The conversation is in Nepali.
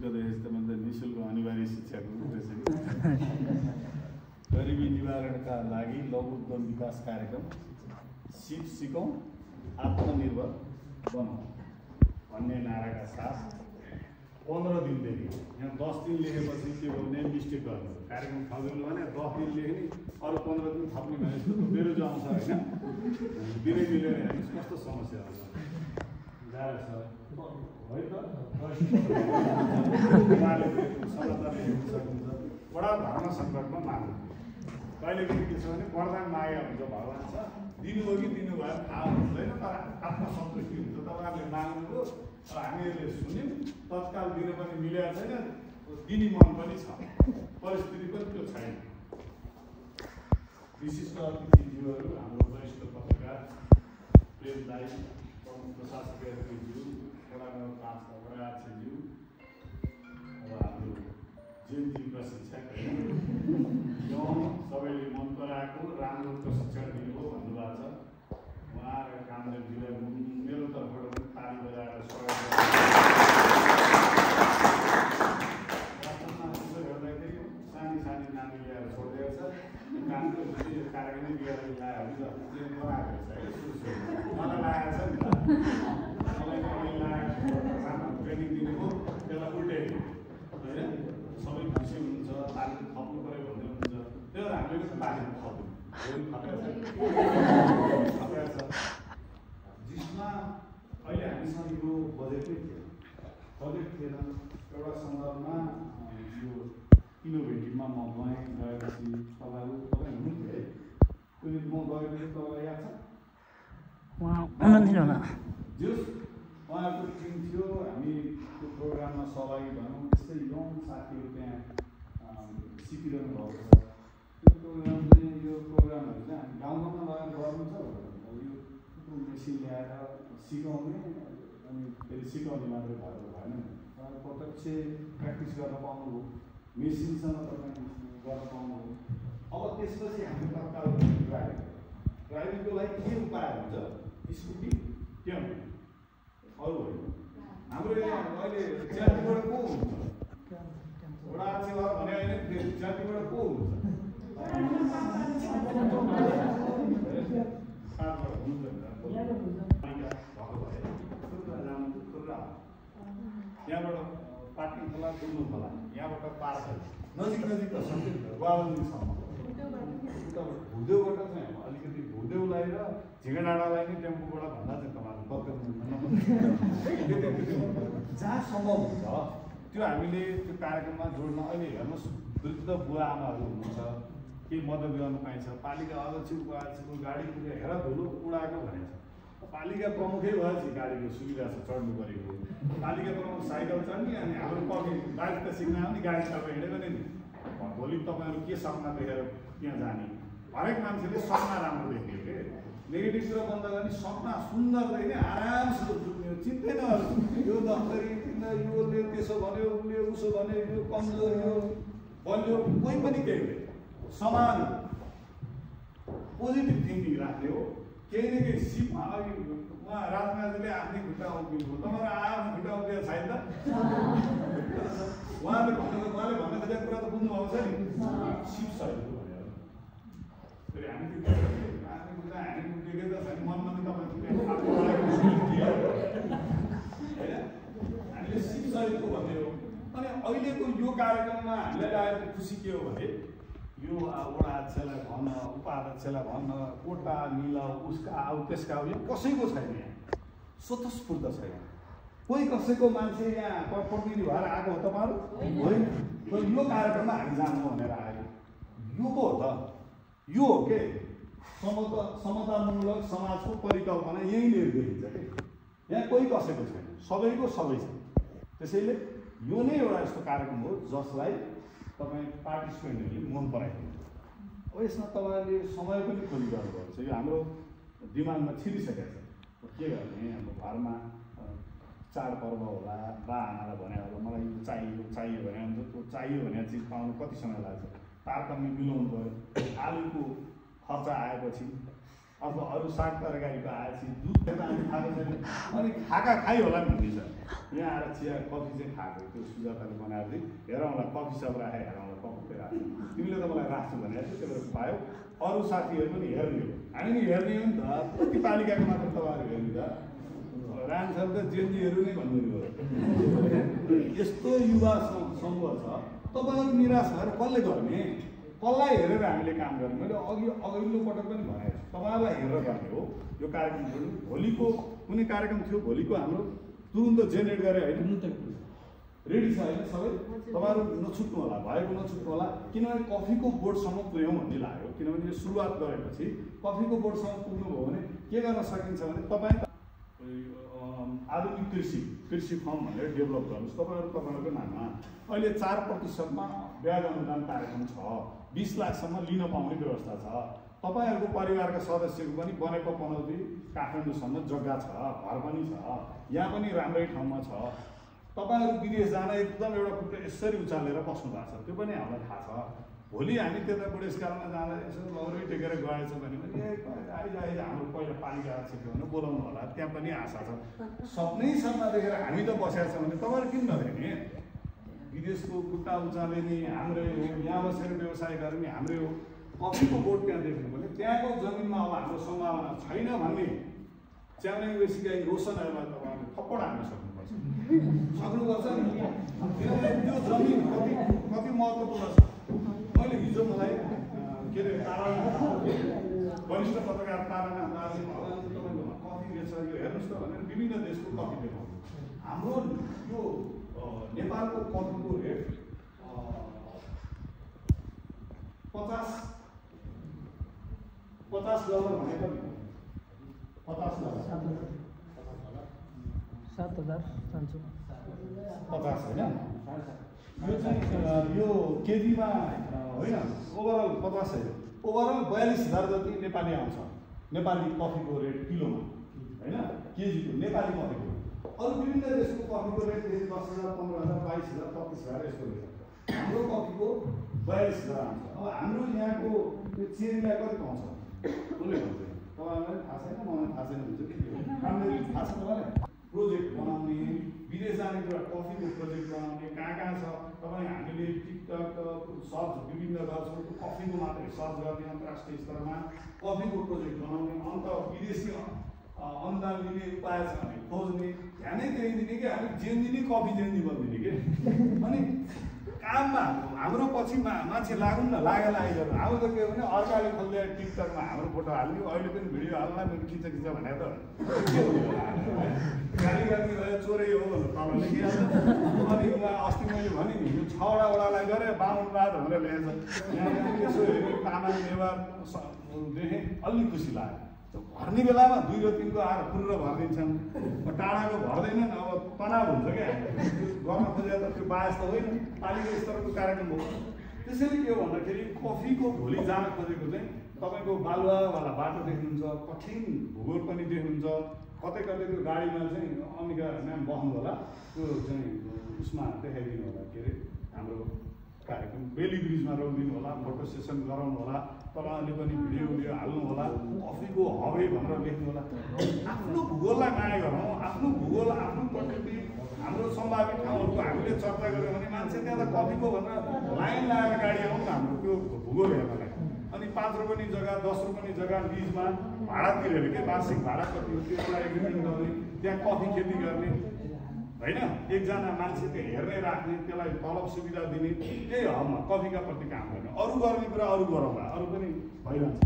शुल्क देखेपछि त मैले निःशुल्क अनिवार्य शिक्षाको उद्देश्य गरिबी निवारणका लागि लघु उद्यम विकास कार्यक्रम सिकौँ आत्मनिर्भर बनौँ भन्ने नाराका साथ 15 दिनदेखि यहाँ 10 दिन लेखेपछि के गर्ने मिस्टेक गर्नु कार्यक्रम थपिनु भने 10 दिन लेख्ने अरू 15 दिन थप्ने भने मेरो जो आउँछ होइन दिनै मिलेर हेर्नुहोस् कस्तो समस्याहरू छ गाह्रो छ है त उहाँले सरकारले हेर्न सक्नुहुन्छ बडा धर्म सङ्कटमा माग्नु कहिलेकाहीँ के छ भने वरदान मागेको हुन्छ भगवान् छ दिनुभयो कि दिनुभयो थाहा हुँदैन तर आत्मसन्तुष्टि हुन्छ तपाईँहरूले माग्नुभयो र हामीहरूले सुन्यौँ तत्काल दिन पनि मिलेको छैन दिने मन पनि छ परिस्थिति पनि त्यो छैन विशिष्ट अतिथिज्यूहरू हाम्रो वरिष्ठ पत्रकार प्रेम दाई प्रमुख प्रशासकीय ज्यू वडा नम्बर 5 का वडा अध्यक्षज्यू अब हाम्रो जेनजी प्रशिक्षक सबैले मन पराएको राम्रो प्रशिक्षण दिनुभयो भन्नुभएको छ उहाँ र कामदेवजीलाई मेरो तर्फबाट पनि ताली बजाएर स्वागत गर्दाखेरि सानी सानी नानी ल्याएर छोडिदिएको छ कामदेवजी यो कार्यक्रमै लिएर ल्यायो भने बनाएको रहेछ है मलाई लागेको छ नि मलाई लागेको ट्रेनिङ दिनुभयो त्यसलाई उल्टाइदियो होइन सबै खुसी हुनुहुन्छ तालिम थप्नु पऱ्यो भन्दै हुनुहुन्छ त्यो हामीले पनि तालिम थप्यौँ जिसमा अहिले हामीसँग यो बजेटै थियो बजेट थिएन एउटा सन्दर्भमा यो इनोभेटिभमा म गएपछि तपाईँ हुनुहुन्थ्यो है त्यो दिन म गएपछि तपाईँलाई याद छ जस उहाँको टिम थियो हामी त्यो प्रोग्राममा सहभागी भयौँ त्यस्तै यङ साथीहरू त्यहाँ सिकिरहनु भएको छ त्यो प्रोग्राम चाहिँ यो प्रोग्रामहरू चाहिँ हामी गाउँ गाउँमा लगेर गर्नुहुन्छ यो मेसिन ल्याएर सिकाउने अनि फेरि सिकाउने मात्रै भएर भएन तपाईँ प्रत्यक्ष प्र्याक्टिस गर्न पाउनुभयो मेसिनसँग तपाईँ गर्न पाउनुभयो अब त्यसपछि हामी तत्काल ड्राइभिङको लागि के उपाय हुन्छ स्कुटी के हुन्छ अरू होइन हाम्रो यहाँ अहिले जातिबाट को हुन्छ वडा सेवा भने होइन जातिबाट को हुन्छ यहाँबाट पार्टी खोला डुल्नु खोला यहाँबाट पार्क नजिक नजिक त सक्छ गुवाबन्दीसम्म भुदेउबाट चाहिँ अलिकति भुदेउलाई र झिँगा डाँडालाई नै टेम्पोबाट भन्दा चाहिँ तपाईँहरू जहाँ सम्भव हुन्छ त्यो हामीले त्यो कार्यक्रममा जोड्न अहिले हेर्नुहोस् वृद्ध बुवा आमाहरू हुनुहुन्छ केही मद्दत गर्न पाइन्छ पालिका अध्यक्ष उपाध्यक्षको गाडी पुगेर हेर धुलो उडाएको भनेको छ पालिका प्रमुखै भएपछि गाडीको सुविधा छ चढ्नु परेको पालिका प्रमुख साइकल चढ्ने अनि हाम्रो पक्कै बाइक त सिक्न आउने गाडी तपाईँ हिँडेको नि भोलि तपाईँहरू के सपना देखेर त्यहाँ जाने हरेक मान्छेले सपना राम्रो देख्ने के नेगेटिभतिर बन्द गर्ने सपना सुन्दर देख्ने आरामसित जुट्ने चिन्तै नगर्नु यो दफ्तरी योले त्यसो भन्यो उसले उसो भन्यो यो कमजोर यो बलियो कोही पनि केही हुँदैन समान पोजिटिभ थिङ्किङ राख्ने हो केही न केही सिपमा अघि उहाँ राजनाथजीले आफ्नै खुट्टा उभिनु तपाईँहरू आफ्नो खुट्टा उभिएको छैन त उहाँले भन्न खोजेको कुरा त बुझ्नु आउँछ नि सिप सहितको भनेर फेरि हामी त्यो आफ्नो खुट्टा हामी उभिएको त छैन मनमा पनि तपाईँ हामीले सिप सहितको भन्ने हो अनि अहिलेको यो कार्यक्रममा हामीलाई लागेको खुसी के हो भने यो वडा अध्यक्षलाई भन्न उपाध्यक्षलाई भन्न कोटा मिला उसका आऊ त्यसका आऊ यो कसैको छैन यहाँ स्वतस्फूर्त छैन कोही कसैको मान्छे यहाँ प्रतिनिधि भएर आएको हो तपाईँहरू होइन यो कार्यक्रममा हामी जानु भनेर आयो यो पो हो त यो हो के समतामूलक समाजको परिकल्पना यहीँनिर देखिन्छ कि यहाँ कोही कसैको छैन सबैको सबै छ त्यसैले यो नै एउटा यस्तो कार्यक्रम हो जसलाई तपाईँ पार्टिसिपेन्टहरूले मन पराइदिनु अब यसमा तपाईँहरूले समय पनि खोली गर्नुभएको छ यो हाम्रो दिमागमा छिरिसकेको छ के गर्ने हाम्रो घरमा चाडपर्व होला बा आमालाई भने होला मलाई यो चाहियो भने हुन्छ त्यो चाहियो भने चिज पाउनु कति समय लाग्छ तारतम्य मिलाउनु पऱ्यो आलुको खर्च आएपछि अथवा अरू साग तरकारीको आएपछि दुध हामी खाएको छैन अनि खाका खाइ होला नि भन्ने छ। यहाँ आएर चिया कफी चाहिँ खाएको त्यो सुजाताले बनाएर चाहिँ हेर मलाई कफी सप राखेँ, हेर मलाई कफी राख्छु, तिमीले त मलाई राख्छु भनेर चाहिँ त्यही भएर पायो। अरू साथीहरू पनि हेर्ने हो, हामी नि हेर्ने हो नि त, कति पालिकाको मात्र तपाईँहरू हेर्नु त, रान्छन् त जेन्जीहरू नै भन्नु हो। यस्तो युवा समूह छ, तपाईँहरू निराश भएर कसले गर्ने, कसलाई हेरेर हामीले काम गर्ने। मैले अघिल्लो पटक पनि भनेको छु, तपाईँहरूलाई हेरेर गर्ने हो यो कार्यक्रम। भोलिको कुनै कार्यक्रम थियो, भोलिको हाम्रो तुरुन्त जेनेरेट गरे होइन, रेडी छ होइन सबै, तपाईँहरू नछुट्नु होला, भएको नछुट्नु होला। किनभने कफीको बोर्डसम्म पुग्यौँ भन्ने लाग्यो, किनभने यो सुरुवात गरेपछि कफीको बोर्डसम्म पुग्नुभयो भने के गर्न सकिन्छ भने तपाईँ आधुनिक कृषि फर्म भनेर डेभलप गर्नुहोस्। तपाईँहरूको नाममा अहिले 4% ब्याज अनुदान कार्यक्रम छ, 20 लाखसम्म लिन पाउने व्यवस्था छ। तपाईँहरूको परिवारका सदस्यको पनि बनेको पनौती काठमाडौँसम्म जग्गा छ, घर पनि छ, यहाँ पनि राम्रै ठाउँमा छ। तपाईँहरू विदेश जान एकदम एउटा खुट्टा यसरी उचालेर बस्नु भएको छ, त्यो पनि हामीलाई थाहा छ। भोलि हामी त्यता बुढेसकालमा जाँदा यसो लौरै टेकेर गएछ भने आइज हाम्रो पहिला पालिका अध्यक्ष भने बोलाउनु होला, त्यहाँ पनि आशा छ। सपना देखेर हामी त बसेका छौँ भने तपाईँहरू किन नदेख्ने? विदेशको खुट्टा उचाल्ने हाम्रै हो, यहाँ बसेर व्यवसाय गर्ने हाम्रै हो। कफीको बोर्ड त्यहाँ देख्नु भने त्यहाँको जमिनमा अब हाम्रो सम्भावना छैन भन्ने च्याउने बेसीका रोशनहरूलाई तपाईँहरूले थप्पड हाल्न सक्नुपर्छ नि। त्यो जमिन कति महत्त्वपूर्ण छ। मैले हिजो मलाई के अरे वरिष्ठ पत्रकार तारानाथ दासले तपाईँकोमा कफी रहेछ यो हेर्नुहोस् त भनेर विभिन्न देशको कफी देखाउनु। हाम्रो यो नेपालको कफीको रेट $50 भनेको नि $50 7,550 होइन, यो चाहिँ यो केजीमा होइन, ओभरअल 50 होइन, ओभरअल 42,000 जति नेपाली आउँछ। नेपाली कफीको रेट किलोमा होइन, केजीको नेपाली कफीको। अरू विभिन्न देशको कफीको रेट 10,000, 15,000, 22,000, 25,000 यस्तो रहेछ। हाम्रो कफीको 42,000 आउँछ। अब हाम्रो यहाँको त्यो चेरीलाई कति पाउँछ कसले भन्छ? तपाईँहरूलाई थाहा छैन, मलाई थाहा छैन भन्छ कि हामीले थाहा छ तपाईँलाई। प्रोजेक्ट बनाउने, विदेश जाने कुरा, कफीको प्रोजेक्ट बनाउने कहाँ छ तपाईँ? हामीले टिकटक सर्च विभिन्न गर्छौँ, कफीको मात्रै सर्च गर्ने, अन्तर्राष्ट्रिय स्तरमा कफीको प्रोजेक्ट बनाउने, अन्त विदेशी अनुदान लिने उपाय छ भने खोज्ने, ध्यानै त्यही दिने कि हामी जेन्जी कफी जेन्जी बनिदिने कि। अनि काममा हाम्रो पछि मान्छे लागौँ न, लागेर हाम्रो त के भने अर्काले खोल्दै टिकटकमा हाम्रो फोटो हाल्ने, अहिले पनि भिडियो हाल्ला मेरो खिच भनेर त के हुने गाली गर्ने भयो, चोरै हो भनेर तल लेखिहाल्छ। अनि अस्ति मैले भने नि यो 6वटा वडालाई गरे बाहुनवाद भनेर ल्याएछ। यहाँ यसो हेरेँ तामाङ नेवार देखेँ, अलि खुसी लाग्यो। भर्ने बेलामा 2 र 3 को आएर फुर्र भरिदिन्छन्, टाढाको भर्दैनन्। अब तनाव हुन्छ क्या, गर्न खोजेर त त्यो बायस त होइन, पालिका स्तरको कार्यक्रम हो। त्यसैले के हो भन्दाखेरि कफीको भोलि जान खोजेको चाहिँ तपाईँको बालुवावाला बाटो देख्नुहुन्छ, कठिन भूगोल पनि देख्नुहुन्छ। कतै कतैको गाडीमा चाहिँ अमिका म्याम बस्नु होला, त्यो चाहिँ उसमा देखाइदिनु होला, के अरे हाम्रो कार्यक्रम बेली ब्रिजमा रोकिदिनु होला, फोटो सेसन गराउनु होला, तपाईँहरूले पनि भिडियो हाल्नु होला, कफीको हबै भनेर लेख्नु होला। आफ्नो भूगोललाई माया गरौँ, आफ्नो भूगोल, आफ्नो प्रकृति, हाम्रो सम्भावित ठाउँहरूको हामीले चर्चा गऱ्यौँ भने मान्छे त्यहाँ त कफीको भनेर लाइन लगाएर गाडी आउँ न हाम्रो त्यो भूगोल हेर्नलाई। अनि 5 रुपियाँ जग्गा, 10 रुपियाँ जग्गा लिजमा भाडा तिरेर के वार्षिक भाडा कति हो त्यसलाई एग्रिमेन्ट गर्ने, त्यहाँ कफी खेती गर्ने होइन, एकजना मान्छे त्यो हेर्ने राख्ने, त्यसलाई तलब सुविधा दिने, त्यही हबमा कफीका प्रति काम गर्ने। अरू गर्ने कुरा अरू गरौँला, अरू पनि भइरहन्छ।